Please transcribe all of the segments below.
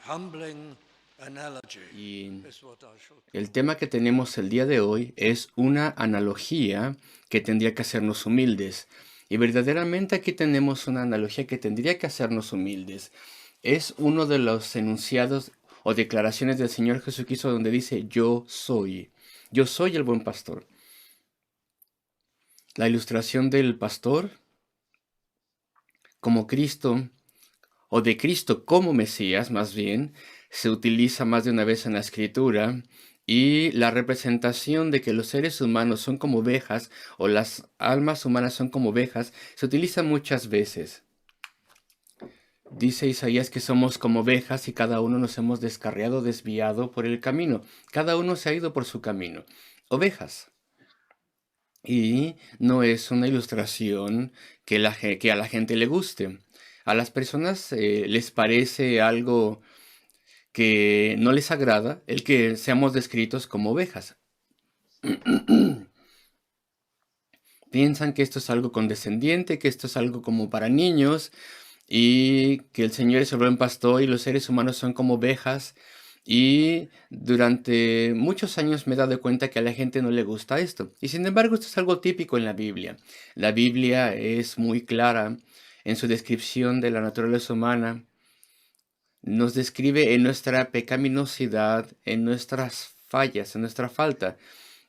humbling analogy Y is what I shall el call. tema que tenemos el día de hoy es una analogía que tendría que hacernos humildes. Y verdaderamente aquí tenemos una analogía que tendría que hacernos humildes. Es uno de los enunciados o declaraciones del Señor Jesucristo donde dice, yo soy el buen pastor. La ilustración del pastor como Cristo, o de Cristo como Mesías más bien, se utiliza más de una vez en la Escritura, y la representación de que los seres humanos son como ovejas o las almas humanas son como ovejas se utiliza muchas veces. Dice Isaías que somos como ovejas y cada uno nos hemos descarriado, desviado por el camino. Cada uno se ha ido por su camino. Ovejas. Y no es una ilustración que a la gente le guste. A las personas les parece algo que no les agrada el que seamos descritos como ovejas. Piensan que esto es algo condescendiente, que esto es algo como para niños y que el Señor es el buen pastor y los seres humanos son como ovejas. Y durante muchos años me he dado cuenta que a la gente no le gusta esto. Y sin embargo, esto es algo típico en la Biblia. La Biblia es muy clara en su descripción de la naturaleza humana. Nos describe en nuestra pecaminosidad, en nuestras fallas, en nuestra falta.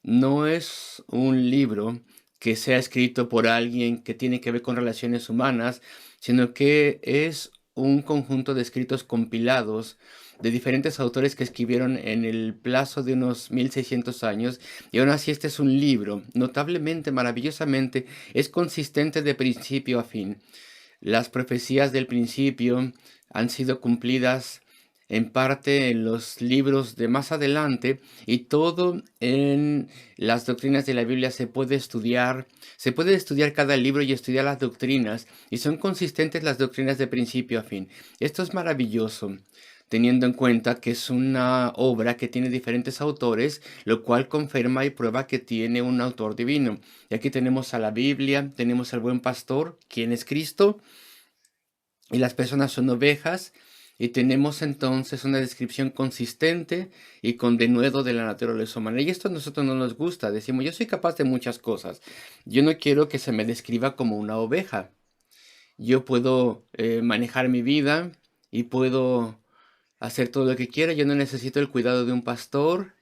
No es un libro que sea escrito por alguien que tiene que ver con relaciones humanas, sino que es un conjunto de escritos compilados de diferentes autores que escribieron en el plazo de unos 1600 años. Y aún así este es un libro, notablemente, maravillosamente, es consistente de principio a fin. Las profecías del principio han sido cumplidas en parte en los libros de más adelante y todo en las doctrinas de la Biblia se puede estudiar cada libro y estudiar las doctrinas y son consistentes las doctrinas de principio a fin. Esto es maravilloso, teniendo en cuenta que es una obra que tiene diferentes autores, lo cual confirma y prueba que tiene un autor divino. Y aquí tenemos a la Biblia, tenemos al buen pastor, quien es Cristo, y las personas son ovejas, y tenemos entonces una descripción consistente y con denuedo de la naturaleza humana. Y esto a nosotros no nos gusta. Decimos, yo soy capaz de muchas cosas. Yo no quiero que se me describa como una oveja. Yo puedo manejar mi vida y puedo hacer todo lo que quiera. Yo no necesito el cuidado de un pastor.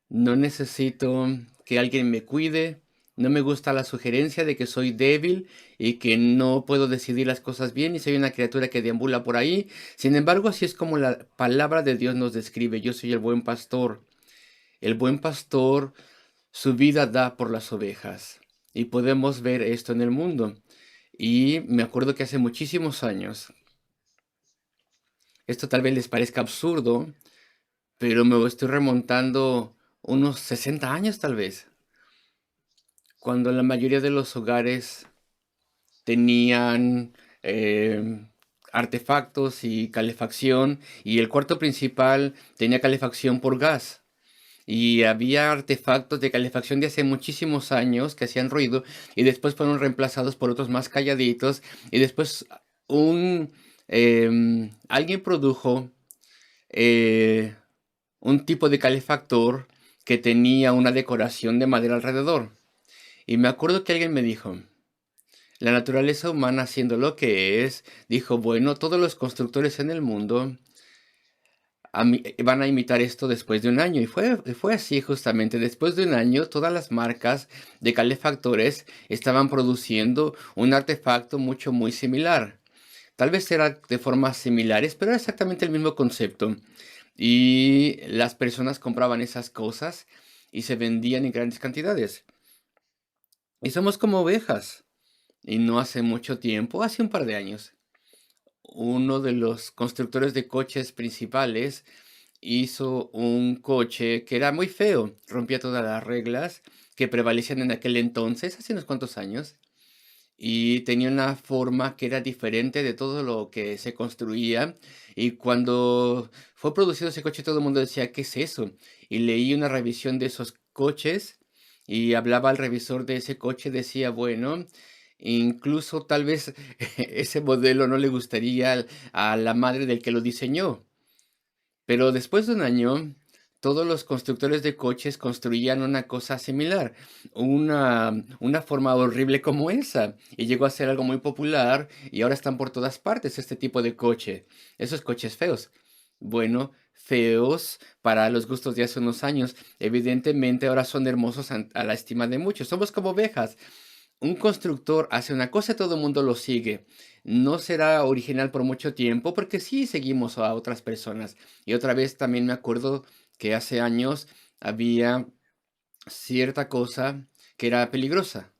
No necesito que alguien me cuide. No me gusta la sugerencia de que soy débil y que no puedo decidir las cosas bien y soy una criatura que deambula por ahí. Sin embargo, así es como la palabra de Dios nos describe. Yo soy el buen pastor. El buen pastor su vida da por las ovejas. Y podemos ver esto en el mundo. Y me acuerdo que hace muchísimos años, esto tal vez les parezca absurdo, pero me estoy remontando unos 60 años tal vez, cuando la mayoría de los hogares tenían artefactos y calefacción, y el cuarto principal tenía calefacción por gas. Y había artefactos de calefacción de hace muchísimos años que hacían ruido y después fueron reemplazados por otros más calladitos y después alguien produjo eh, un tipo de calefactor que tenía una decoración de madera alrededor. Y me acuerdo que alguien me dijo, la naturaleza humana siendo lo que es, dijo, bueno, todos los constructores en el mundo van a imitar esto después de un año. Y fue así justamente. Después de un año, todas las marcas de calefactores estaban produciendo un artefacto muy similar. Tal vez era de formas similares, pero era exactamente el mismo concepto. Y las personas compraban esas cosas y se vendían en grandes cantidades. Y somos como ovejas. Y no hace mucho tiempo, hace un par de años, uno de los constructores de coches principales hizo un coche que era muy feo, rompía todas las reglas que prevalecían en aquel entonces, hace unos cuantos años, y tenía una forma que era diferente de todo lo que se construía. Y cuando fue producido ese coche, todo el mundo decía, ¿qué es eso? Y leí una revisión de esos coches y hablaba al revisor de ese coche, decía, bueno, Incluso tal vez ese modelo no le gustaría a la madre del que lo diseñó. Pero después de un año, todos los constructores de coches construían una cosa similar, una forma horrible como esa, y llegó a ser algo muy popular y ahora están por todas partes este tipo de coche, esos coches feos. Bueno, feos para los gustos de hace unos años, evidentemente ahora son hermosos a la estima de muchos. Somos como ovejas. Un constructor hace una cosa, todo el mundo lo sigue. No será original por mucho tiempo porque sí seguimos a otras personas. Y otra vez también me acuerdo que hace años había cierta cosa que era peligrosa.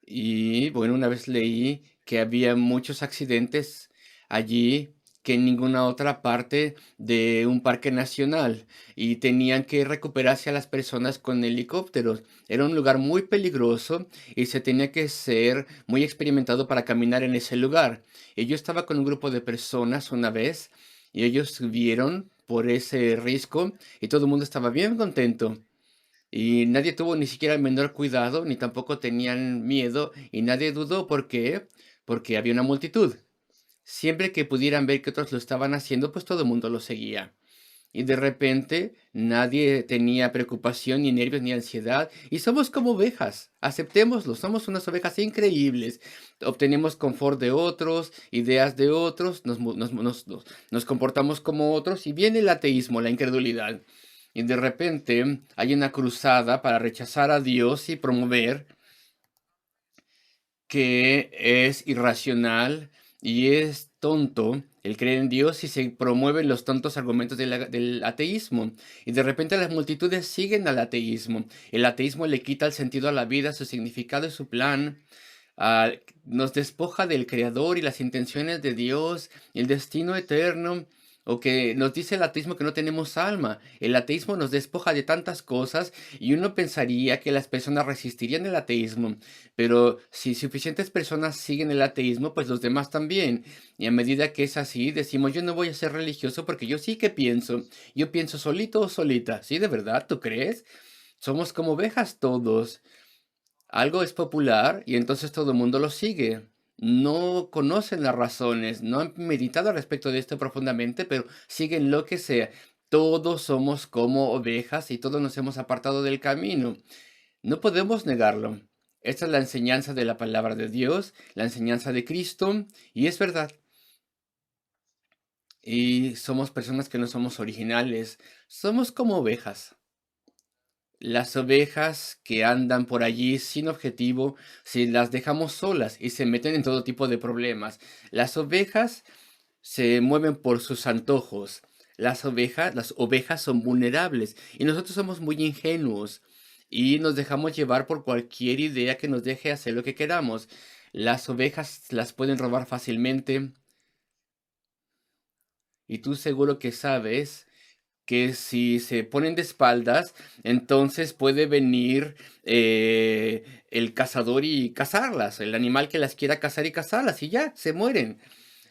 Y bueno, una vez leí que había muchos accidentes allí que en ninguna otra parte de un parque nacional y tenían que recuperarse a las personas con helicópteros. Era un lugar muy peligroso y se tenía que ser muy experimentado para caminar en ese lugar. Y yo estaba con un grupo de personas una vez y ellos vieron por ese riesgo y todo el mundo estaba bien contento. Y nadie tuvo ni siquiera el menor cuidado, ni tampoco tenían miedo, y nadie dudó. ¿Por qué? Porque había una multitud. Siempre que pudieran ver que otros lo estaban haciendo, pues todo el mundo lo seguía. Y de repente nadie tenía preocupación, ni nervios, ni ansiedad. Y somos como ovejas. Aceptémoslo. Somos unas ovejas increíbles. Obtenemos confort de otros, ideas de otros, nos comportamos como otros. Y viene el ateísmo, la incredulidad. Y de repente hay una cruzada para rechazar a Dios y promover que es irracional y es tonto el creer en Dios y se promueven los tontos argumentos del ateísmo. Y de repente las multitudes siguen al ateísmo. El ateísmo le quita el sentido a la vida, su significado y su plan. ah, Nos despoja del Creador y las intenciones de Dios, el destino eterno. O que nos dice el ateísmo que no tenemos alma. El ateísmo nos despoja de tantas cosas y uno pensaría que las personas resistirían el ateísmo. Pero si suficientes personas siguen el ateísmo, pues los demás también. Y a medida que es así, decimos, yo no voy a ser religioso porque yo sí que pienso. Yo pienso solito o solita. ¿Sí, de verdad? ¿Tú crees? Somos como ovejas todos. Algo es popular y entonces todo el mundo lo sigue. No conocen las razones, no han meditado al respecto de esto profundamente, pero siguen lo que sea. Todos somos como ovejas y todos nos hemos apartado del camino. No podemos negarlo. Esta es la enseñanza de la palabra de Dios, la enseñanza de Cristo, y es verdad. Y somos personas que no somos originales, somos como ovejas. Las ovejas que andan por allí sin objetivo, si las dejamos solas y se meten en todo tipo de problemas. Las ovejas se mueven por sus antojos. Las ovejas son vulnerables y nosotros somos muy ingenuos y nos dejamos llevar por cualquier idea que nos deje hacer lo que queramos. Las ovejas las pueden robar fácilmente y tú seguro que sabes que si se ponen de espaldas, entonces puede venir el cazador y cazarlas, el animal que las quiera cazar y cazarlas, y ya, se mueren.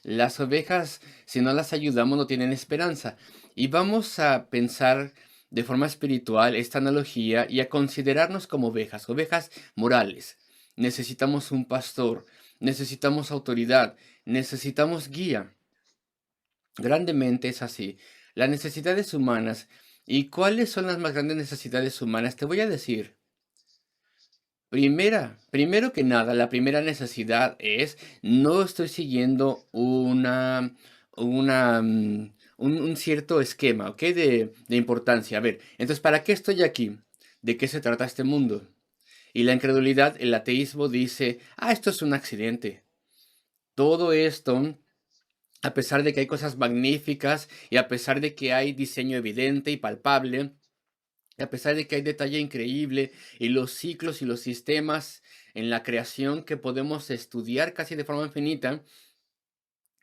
Las ovejas, si no las ayudamos, no tienen esperanza. Y vamos a pensar de forma espiritual esta analogía y a considerarnos como ovejas, ovejas morales. Necesitamos un pastor, necesitamos autoridad, necesitamos guía. Grandemente es así. Las necesidades humanas. ¿Y cuáles son las más grandes necesidades humanas? Te voy a decir. Primero que nada, la primera necesidad es, no estoy siguiendo un cierto esquema, ¿ok? De importancia. A ver, entonces, ¿para qué estoy aquí? ¿De qué se trata este mundo? Y la incredulidad, el ateísmo dice, esto es un accidente. Todo esto, a pesar de que hay cosas magníficas y a pesar de que hay diseño evidente y palpable, a pesar de que hay detalle increíble y los ciclos y los sistemas en la creación que podemos estudiar casi de forma infinita,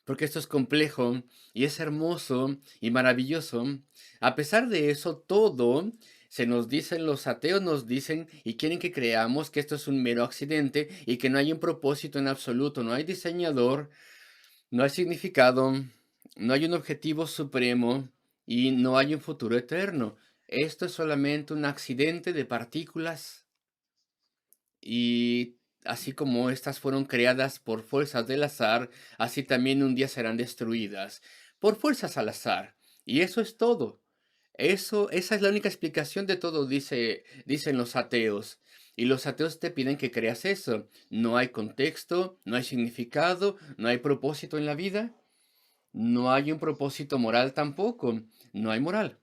porque esto es complejo y es hermoso y maravilloso, a pesar de eso, todo se nos dicen, los ateos nos dicen y quieren que creamos que esto es un mero accidente y que no hay un propósito en absoluto, no hay diseñador, no hay significado, no hay un objetivo supremo y no hay un futuro eterno. Esto es solamente un accidente de partículas y así como estas fueron creadas por fuerzas del azar, así también un día serán destruidas por fuerzas al azar. Y eso es todo. Esa es la única explicación de todo, dicen los ateos. Y los ateos te piden que creas eso. No hay contexto, no hay significado, no hay propósito en la vida, no hay un propósito moral tampoco, no hay moral.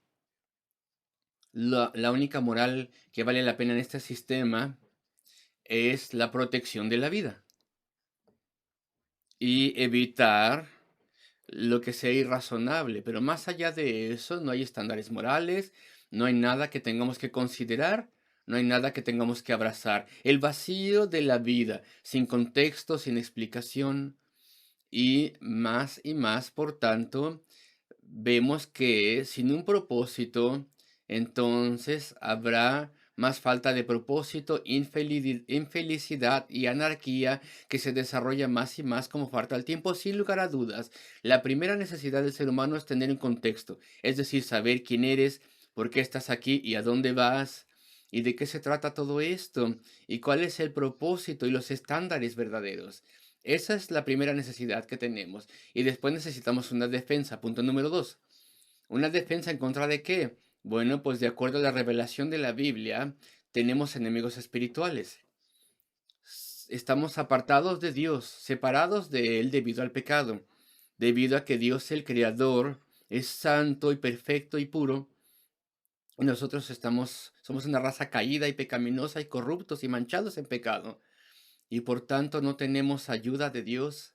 La única moral que vale la pena en este sistema es la protección de la vida y evitar lo que sea irrazonable. Pero más allá de eso, no hay estándares morales, no hay nada que tengamos que considerar, no hay nada que tengamos que abrazar. El vacío de la vida, sin contexto, sin explicación y más, por tanto, vemos que sin un propósito, entonces habrá más falta de propósito, infelicidad y anarquía que se desarrolla más y más como falta el tiempo. Sin lugar a dudas, la primera necesidad del ser humano es tener un contexto, es decir, saber quién eres, por qué estás aquí y a dónde vas. ¿Y de qué se trata todo esto? ¿Y cuál es el propósito y los estándares verdaderos? Esa es la primera necesidad que tenemos. Y después necesitamos una defensa. Punto número dos. ¿Una defensa en contra de qué? Bueno, pues de acuerdo a la revelación de la Biblia, tenemos enemigos espirituales. Estamos apartados de Dios, separados de Él debido al pecado, debido a que Dios el Creador es santo y perfecto y puro. Y nosotros somos una raza caída y pecaminosa y corruptos y manchados en pecado. Y por tanto no tenemos ayuda de Dios,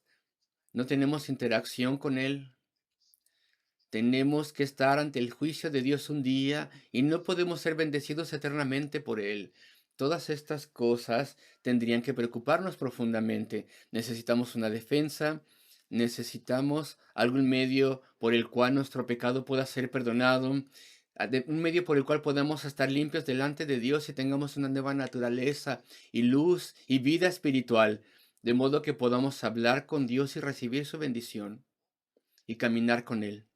no tenemos interacción con Él. Tenemos que estar ante el juicio de Dios un día y no podemos ser bendecidos eternamente por Él. Todas estas cosas tendrían que preocuparnos profundamente. Necesitamos una defensa, necesitamos algún medio por el cual nuestro pecado pueda ser perdonado, un medio por el cual podamos estar limpios delante de Dios y tengamos una nueva naturaleza y luz y vida espiritual, de modo que podamos hablar con Dios y recibir su bendición y caminar con Él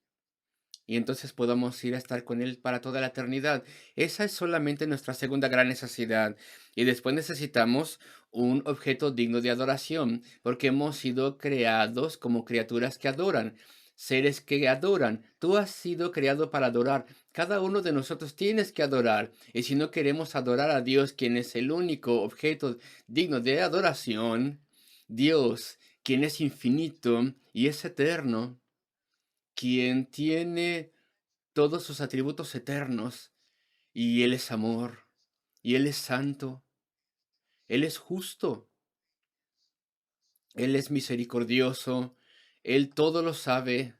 y entonces podamos ir a estar con Él para toda la eternidad. Esa es solamente nuestra segunda gran necesidad. Y después necesitamos un objeto digno de adoración, porque hemos sido creados como criaturas que adoran, seres que adoran. Tú has sido creado para adorar. Cada uno de nosotros tienes que adorar. Y si no queremos adorar a Dios, quien es el único objeto digno de adoración, Dios, quien es infinito y es eterno, quien tiene todos sus atributos eternos, y Él es amor, y Él es santo, Él es justo, Él es misericordioso, Él todo lo sabe,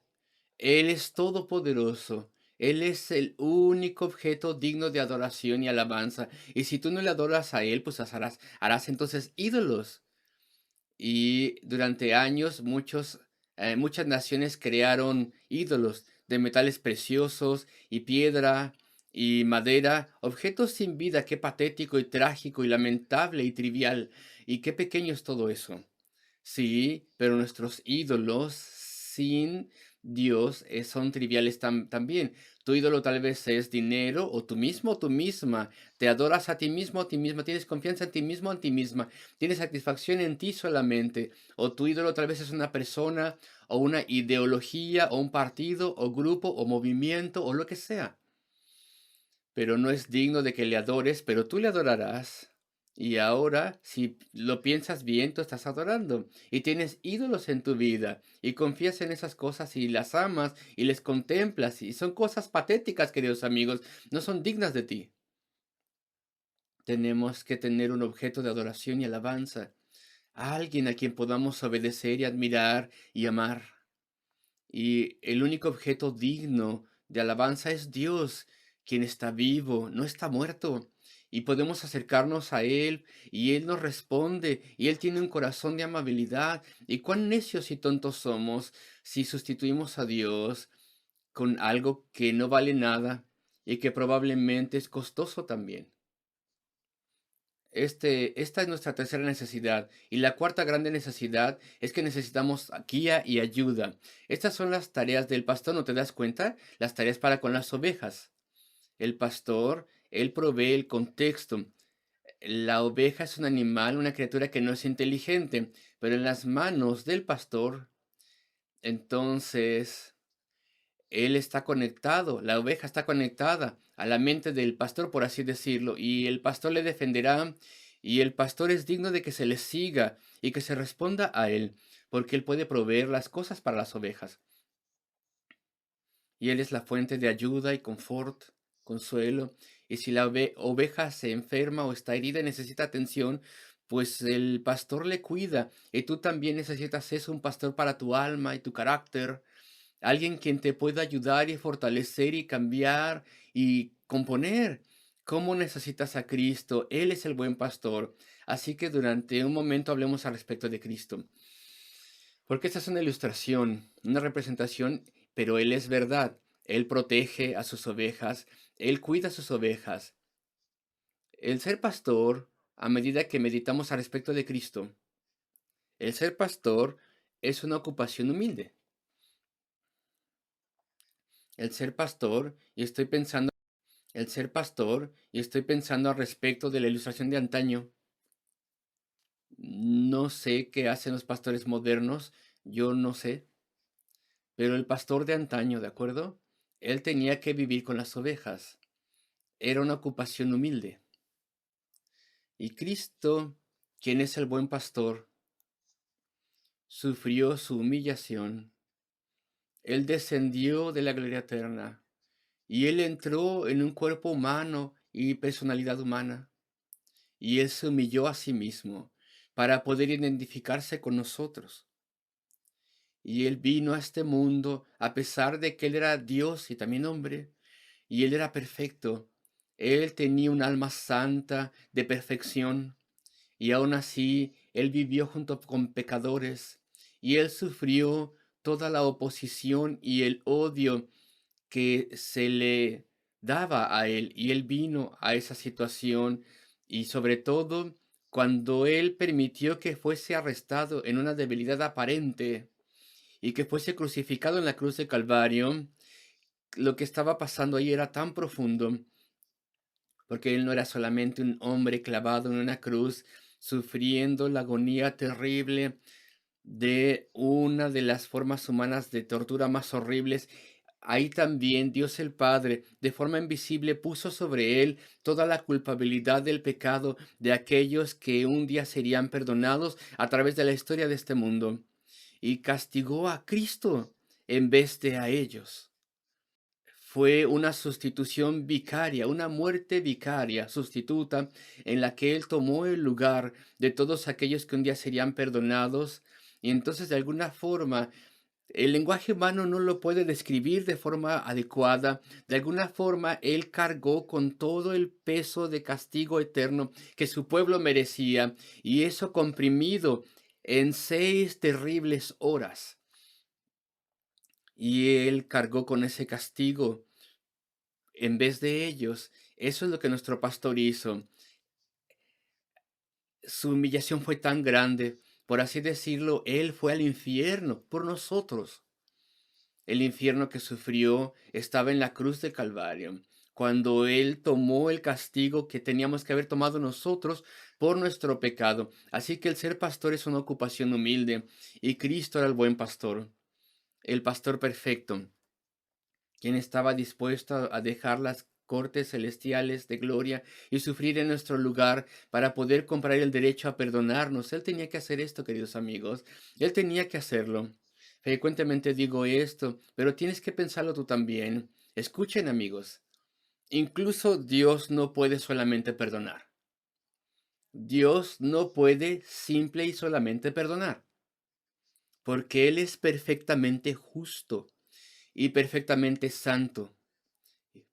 Él es todopoderoso, Él es el único objeto digno de adoración y alabanza. Y si tú no le adoras a Él, pues harás entonces ídolos. Y durante años muchas naciones crearon ídolos de metales preciosos y piedra y madera, objetos sin vida. Qué patético y trágico y lamentable y trivial. Y qué pequeño es todo eso. Sí, pero nuestros ídolos sin Dios son triviales también. Tu ídolo tal vez es dinero o tú mismo o tú misma. Te adoras a ti mismo o a ti misma. Tienes confianza en ti mismo o en ti misma. Tienes satisfacción en ti solamente. O tu ídolo tal vez es una persona o una ideología o un partido o grupo o movimiento o lo que sea, pero no es digno de que le adores, pero tú le adorarás. Y ahora, si lo piensas bien, tú estás adorando y tienes ídolos en tu vida y confías en esas cosas y las amas y les contemplas y son cosas patéticas, queridos amigos, no son dignas de ti. Tenemos que tener un objeto de adoración y alabanza, alguien a quien podamos obedecer y admirar y amar. Y el único objeto digno de alabanza es Dios, quien está vivo, no está muerto. Y podemos acercarnos a Él y Él nos responde y Él tiene un corazón de amabilidad. Y cuán necios y tontos somos si sustituimos a Dios con algo que no vale nada y que probablemente es costoso también. Esta es nuestra tercera necesidad. Y la cuarta grande necesidad es que necesitamos guía y ayuda. Estas son las tareas del pastor, ¿no te das cuenta? Las tareas para con las ovejas. El pastor, él provee el contexto. La oveja es un animal, una criatura que no es inteligente, pero en las manos del pastor, entonces él está conectado, la oveja está conectada a la mente del pastor, por así decirlo, y el pastor le defenderá, y el pastor es digno de que se le siga y que se responda a él, porque él puede proveer las cosas para las ovejas. Y él es la fuente de ayuda y confort, consuelo. Y si la oveja se enferma o está herida y necesita atención, pues el pastor le cuida. Y tú también necesitas eso, un pastor para tu alma y tu carácter. Alguien quien te pueda ayudar y fortalecer y cambiar y componer. ¿Cómo necesitas a Cristo? Él es el buen pastor. Así que durante un momento hablemos al respecto de Cristo. Porque esta es una ilustración, una representación, pero Él es verdad. Él protege a sus ovejas, Él cuida a sus ovejas. El ser pastor, a medida que meditamos al respecto de Cristo, el ser pastor es una ocupación humilde. El ser pastor, y estoy pensando, el ser pastor, y estoy pensando al respecto de la ilustración de antaño. No sé qué hacen los pastores modernos, yo no sé, pero el pastor de antaño, ¿de acuerdo? Él tenía que vivir con las ovejas. Era una ocupación humilde. Y Cristo, quien es el buen pastor, sufrió su humillación. Él descendió de la gloria eterna y él entró en un cuerpo humano y personalidad humana. Y él se humilló a sí mismo para poder identificarse con nosotros. Y él vino a este mundo a pesar de que él era Dios y también hombre, y él era perfecto. Él tenía un alma santa de perfección. Y aún así, él vivió junto con pecadores y él sufrió toda la oposición y el odio que se le daba a él. Y él vino a esa situación y sobre todo cuando él permitió que fuese arrestado en una debilidad aparente y que fuese crucificado en la cruz de Calvario, lo que estaba pasando ahí era tan profundo porque él no era solamente un hombre clavado en una cruz, sufriendo la agonía terrible de una de las formas humanas de tortura más horribles. Ahí también Dios el Padre, de forma invisible, puso sobre él toda la culpabilidad del pecado de aquellos que un día serían perdonados a través de la historia de este mundo, y castigó a Cristo en vez de a ellos. Fue una sustitución vicaria, una muerte vicaria, sustituta, en la que Él tomó el lugar de todos aquellos que un día serían perdonados. Y entonces, de alguna forma, el lenguaje humano no lo puede describir de forma adecuada. De alguna forma, Él cargó con todo el peso de castigo eterno que su pueblo merecía, y eso comprimido en 6 terribles horas. Y Él cargó con ese castigo en vez de ellos. Eso es lo que nuestro pastor hizo. Su humillación fue tan grande, por así decirlo, él fue al infierno por nosotros. El infierno que sufrió estaba en la cruz de Calvario, cuando él tomó el castigo que teníamos que haber tomado nosotros por nuestro pecado. Así que el ser pastor es una ocupación humilde, y Cristo era el buen pastor, el pastor perfecto, quien estaba dispuesto a dejar las cortes celestiales de gloria y sufrir en nuestro lugar para poder comprar el derecho a perdonarnos. Él tenía que hacer esto, queridos amigos. Él tenía que hacerlo. Frecuentemente digo esto, pero tienes que pensarlo tú también. Escuchen, amigos. Incluso Dios no puede solamente perdonar. Dios no puede simple y solamente perdonar, porque Él es perfectamente justo y perfectamente santo.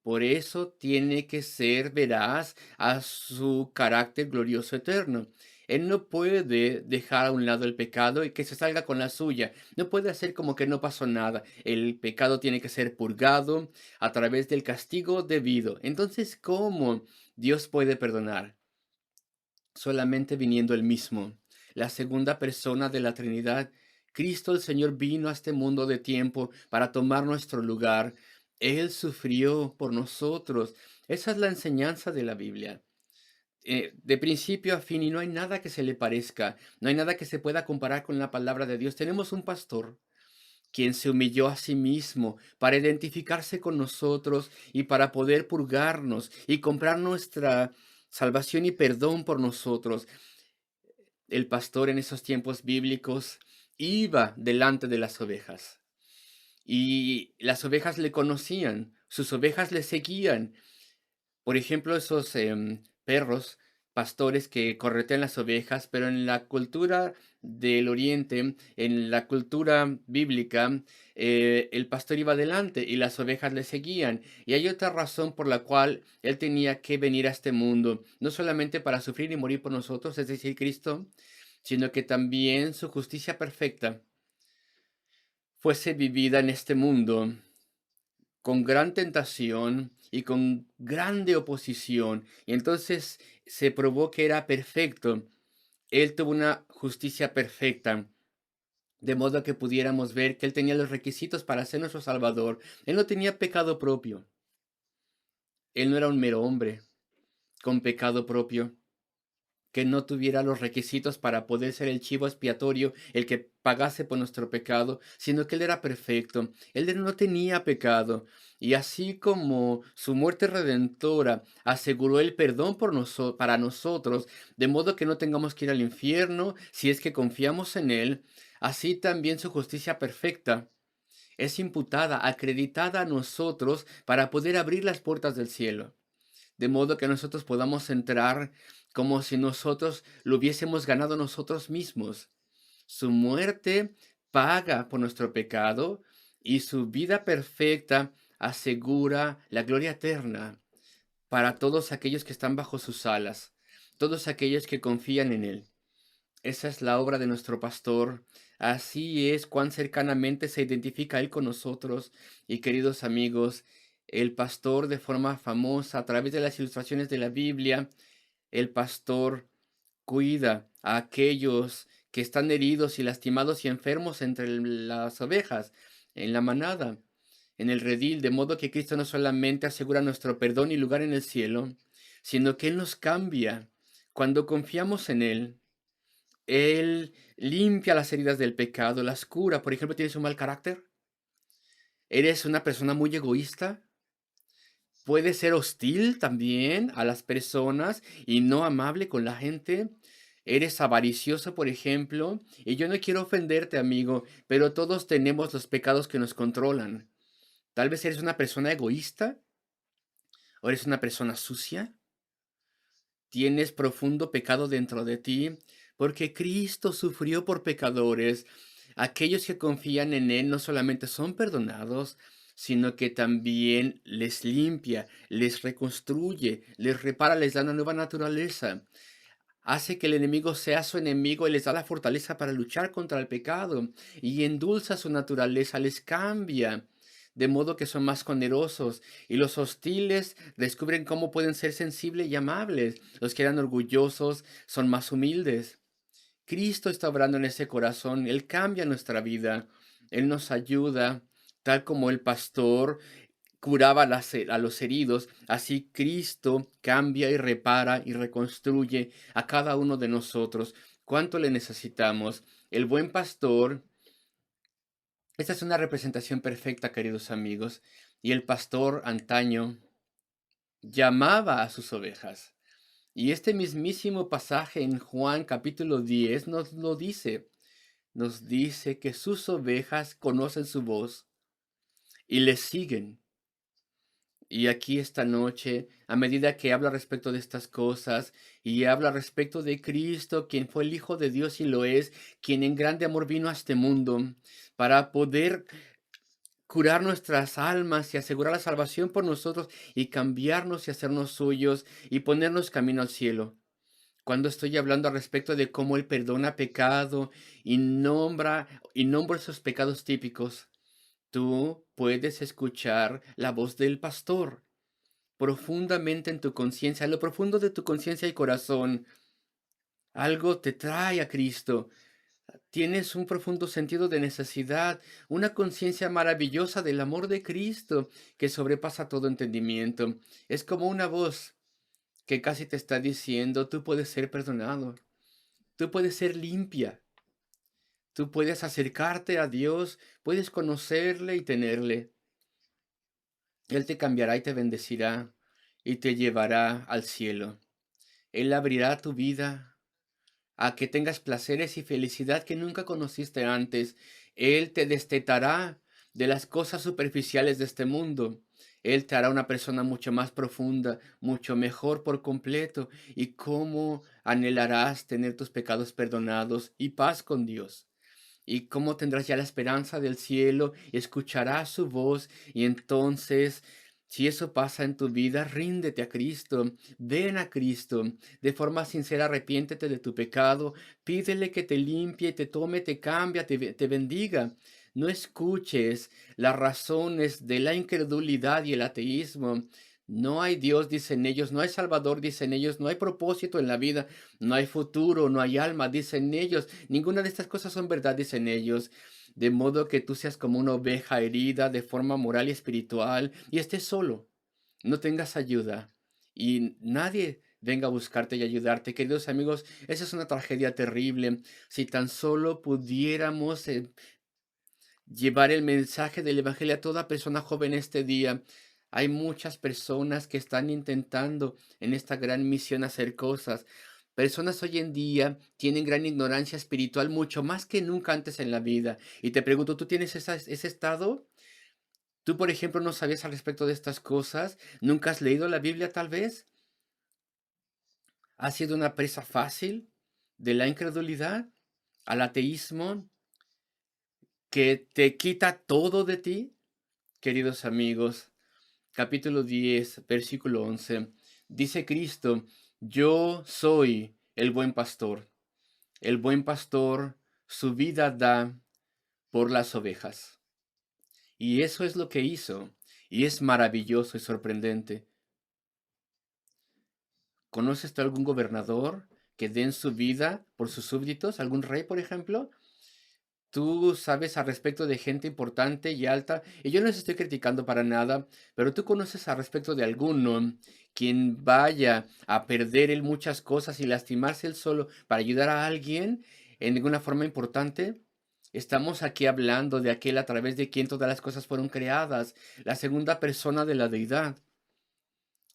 Por eso tiene que ser veraz a su carácter glorioso eterno. Él no puede dejar a un lado el pecado y que se salga con la suya. No puede hacer como que no pasó nada. El pecado tiene que ser purgado a través del castigo debido. Entonces, ¿cómo Dios puede perdonar? Solamente viniendo Él mismo, la segunda persona de la Trinidad. Cristo el Señor vino a este mundo de tiempo para tomar nuestro lugar. Él sufrió por nosotros. Esa es la enseñanza de la Biblia. de principio a fin, y no hay nada que se le parezca, no hay nada que se pueda comparar con la palabra de Dios. Tenemos un pastor quien se humilló a sí mismo para identificarse con nosotros y para poder purgarnos y comprar nuestra salvación y perdón por nosotros. El pastor en esos tiempos bíblicos iba delante de las ovejas y las ovejas le conocían, sus ovejas le seguían. Por ejemplo, esos perros, pastores que corretean las ovejas, pero en la cultura del oriente, en la cultura bíblica, el pastor iba adelante y las ovejas le seguían. Y hay otra razón por la cual él tenía que venir a este mundo, no solamente para sufrir y morir por nosotros, es decir, Cristo, sino que también su justicia perfecta fuese vivida en este mundo con gran tentación y con grande oposición. Y entonces se probó que era perfecto. Él tuvo una justicia perfecta, de modo que pudiéramos ver que Él tenía los requisitos para ser nuestro Salvador. Él no tenía pecado propio. Él no era un mero hombre con pecado propio, que no tuviera los requisitos para poder ser el chivo expiatorio, el que pagase por nuestro pecado, sino que Él era perfecto, Él no tenía pecado, y así como su muerte redentora aseguró el perdón para nosotros, de modo que no tengamos que ir al infierno si es que confiamos en Él, así también su justicia perfecta es imputada, acreditada a nosotros para poder abrir las puertas del cielo, de modo que nosotros podamos entrar como si nosotros lo hubiésemos ganado nosotros mismos. Su muerte paga por nuestro pecado y su vida perfecta asegura la gloria eterna para todos aquellos que están bajo sus alas, todos aquellos que confían en Él. Esa es la obra de nuestro pastor. Así es cuán cercanamente se identifica Él con nosotros. Y queridos amigos, el pastor de forma famosa a través de las ilustraciones de la Biblia, el pastor cuida a aquellos que están heridos y lastimados y enfermos entre las ovejas, en la manada, en el redil, de modo que Cristo no solamente asegura nuestro perdón y lugar en el cielo, sino que Él nos cambia. Cuando confiamos en Él, Él limpia las heridas del pecado, las cura. Por ejemplo, ¿tienes un mal carácter? ¿Eres una persona muy egoísta? Puede ser hostil también a las personas y no amable con la gente. Eres avaricioso, por ejemplo. Y yo no quiero ofenderte, amigo, pero todos tenemos los pecados que nos controlan. Tal vez eres una persona egoísta o eres una persona sucia. Tienes profundo pecado dentro de ti, porque Cristo sufrió por pecadores. Aquellos que confían en Él no solamente son perdonados, sino que también les limpia, les reconstruye, les repara, les da una nueva naturaleza. Hace que el enemigo sea su enemigo y les da la fortaleza para luchar contra el pecado y endulza su naturaleza, les cambia, de modo que son más generosos y los hostiles descubren cómo pueden ser sensibles y amables. Los que eran orgullosos son más humildes. Cristo está obrando en ese corazón, Él cambia nuestra vida, Él nos ayuda, tal como el pastor curaba a los heridos, así Cristo cambia y repara y reconstruye a cada uno de nosotros. ¿Cuánto le necesitamos? El buen pastor, esta es una representación perfecta, queridos amigos, y el pastor antaño llamaba a sus ovejas. Y este mismísimo pasaje en Juan capítulo 10 nos lo dice. Nos dice que sus ovejas conocen su voz y le siguen. Y aquí esta noche, a medida que habla respecto de estas cosas y habla respecto de Cristo, quien fue el Hijo de Dios y lo es, quien en grande amor vino a este mundo para poder curar nuestras almas y asegurar la salvación por nosotros y cambiarnos y hacernos suyos y ponernos camino al cielo. Cuando estoy hablando al respecto de cómo Él perdona pecado y nombra esos pecados típicos, tú puedes escuchar la voz del pastor profundamente en tu conciencia, en lo profundo de tu conciencia y corazón. Algo te trae a Cristo. Tienes un profundo sentido de necesidad, una conciencia maravillosa del amor de Cristo que sobrepasa todo entendimiento. Es como una voz que casi te está diciendo, tú puedes ser perdonado, tú puedes ser limpia, tú puedes acercarte a Dios, puedes conocerle y tenerle. Él te cambiará y te bendecirá y te llevará al cielo. Él abrirá tu vida a que tengas placeres y felicidad que nunca conociste antes. Él te destetará de las cosas superficiales de este mundo. Él te hará una persona mucho más profunda, mucho mejor por completo. Y cómo anhelarás tener tus pecados perdonados y paz con Dios. Y cómo tendrás ya la esperanza del cielo y escucharás su voz. Y entonces, si eso pasa en tu vida, ríndete a Cristo, ven a Cristo, de forma sincera arrepiéntete de tu pecado, pídele que te limpie, te tome, te cambia, te bendiga. No escuches las razones de la incredulidad y el ateísmo. No hay Dios, dicen ellos, no hay Salvador, dicen ellos, no hay propósito en la vida, no hay futuro, no hay alma, dicen ellos. Ninguna de estas cosas son verdad, dicen ellos. De modo que tú seas como una oveja herida de forma moral y espiritual y estés solo, no tengas ayuda y nadie venga a buscarte y ayudarte. Queridos amigos, esa es una tragedia terrible. Si tan solo pudiéramos llevar el mensaje del Evangelio a toda persona joven este día. Hay muchas personas que están intentando en esta gran misión hacer cosas. Personas hoy en día tienen gran ignorancia espiritual, mucho más que nunca antes en la vida. Y te pregunto, ¿tú tienes ese estado? ¿Tú, por ejemplo, no sabías al respecto de estas cosas? ¿Nunca has leído la Biblia, tal vez? ¿Has sido una presa fácil de la incredulidad, al ateísmo, que te quita todo de ti? Queridos amigos, capítulo 10, versículo 11, dice Cristo, yo soy el buen pastor. El buen pastor su vida da por las ovejas. Y eso es lo que hizo. Y es maravilloso y sorprendente. ¿Conoces tú algún gobernador que den su vida por sus súbditos? ¿Algún rey, por ejemplo? Tú sabes al respecto de gente importante y alta, y yo no les estoy criticando para nada, pero tú conoces al respecto de alguno quien vaya a perder él muchas cosas y lastimarse él solo para ayudar a alguien en ninguna forma importante. Estamos aquí hablando de aquel a través de quien todas las cosas fueron creadas, la segunda persona de la deidad,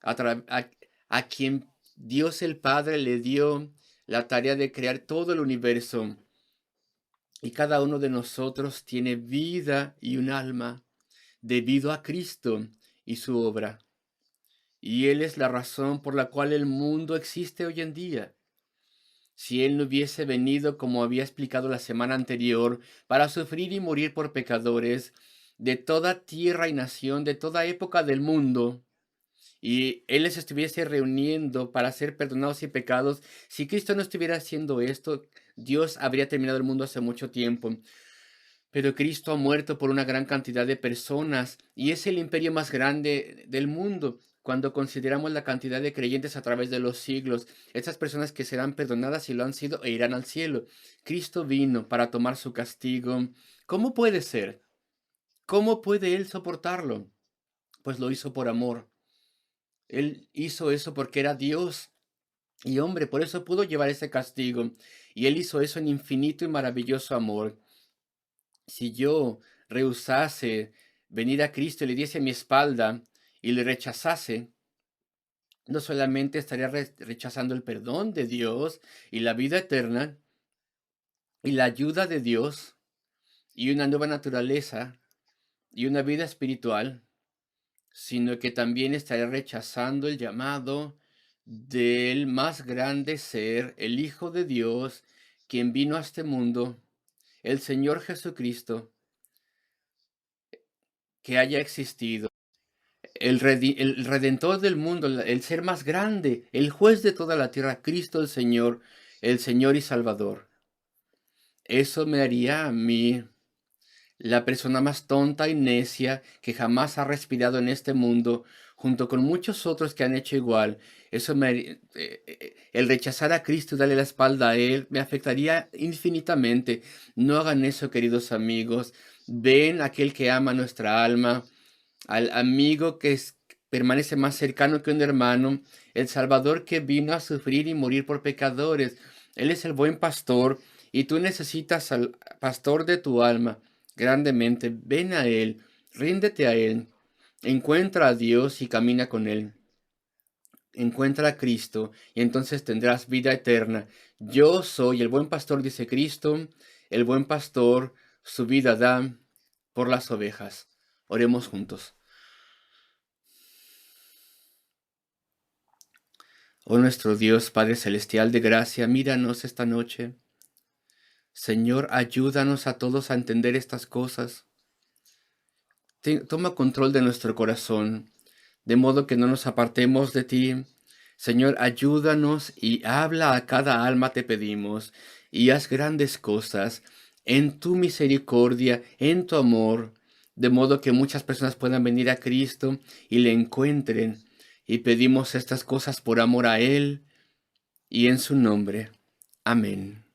a, tra- a a quien Dios el Padre le dio la tarea de crear todo el universo. Y cada uno de nosotros tiene vida y un alma debido a Cristo y su obra. Y Él es la razón por la cual el mundo existe hoy en día. Si Él no hubiese venido, como había explicado la semana anterior, para sufrir y morir por pecadores de toda tierra y nación, de toda época del mundo, y Él les estuviese reuniendo para ser perdonados y pecados, si Cristo no estuviera haciendo esto, Dios habría terminado el mundo hace mucho tiempo. Pero Cristo ha muerto por una gran cantidad de personas y es el imperio más grande del mundo. Cuando consideramos la cantidad de creyentes a través de los siglos, estas personas que serán perdonadas y lo han sido e irán al cielo. Cristo vino para tomar su castigo. ¿Cómo puede ser? ¿Cómo puede Él soportarlo? Pues lo hizo por amor. Él hizo eso porque era Dios y hombre, por eso pudo llevar ese castigo. Y Él hizo eso en infinito y maravilloso amor. Si yo rehusase venir a Cristo y le diese mi espalda y le rechazase, no solamente estaría rechazando el perdón de Dios y la vida eterna y la ayuda de Dios y una nueva naturaleza y una vida espiritual, sino que también estaría rechazando el llamado del más grande ser, el Hijo de Dios, quien vino a este mundo, el Señor Jesucristo, que haya existido. El redentor del mundo, el ser más grande, el juez de toda la tierra, Cristo el Señor y Salvador. Eso me haría a mí la persona más tonta y necia que jamás ha respirado en este mundo, junto con muchos otros que han hecho igual. El rechazar a Cristo y darle la espalda a Él me afectaría infinitamente. No hagan eso, queridos amigos. Ven a aquel que ama nuestra alma, al amigo permanece más cercano que un hermano, el Salvador que vino a sufrir y morir por pecadores. Él es el buen pastor y tú necesitas al pastor de tu alma grandemente. Ven a Él, ríndete a Él, encuentra a Dios y camina con Él. Encuentra a Cristo y entonces tendrás vida eterna. Yo soy el buen pastor, dice Cristo, el buen pastor su vida da por las ovejas. Oremos juntos. Oh nuestro Dios, Padre Celestial de gracia, míranos esta noche. Señor, ayúdanos a todos a entender estas cosas. Toma control de nuestro corazón, de modo que no nos apartemos de ti. Señor, ayúdanos y habla a cada alma, te pedimos, y haz grandes cosas en tu misericordia, en tu amor, de modo que muchas personas puedan venir a Cristo y le encuentren. Y pedimos estas cosas por amor a Él y en su nombre. Amén.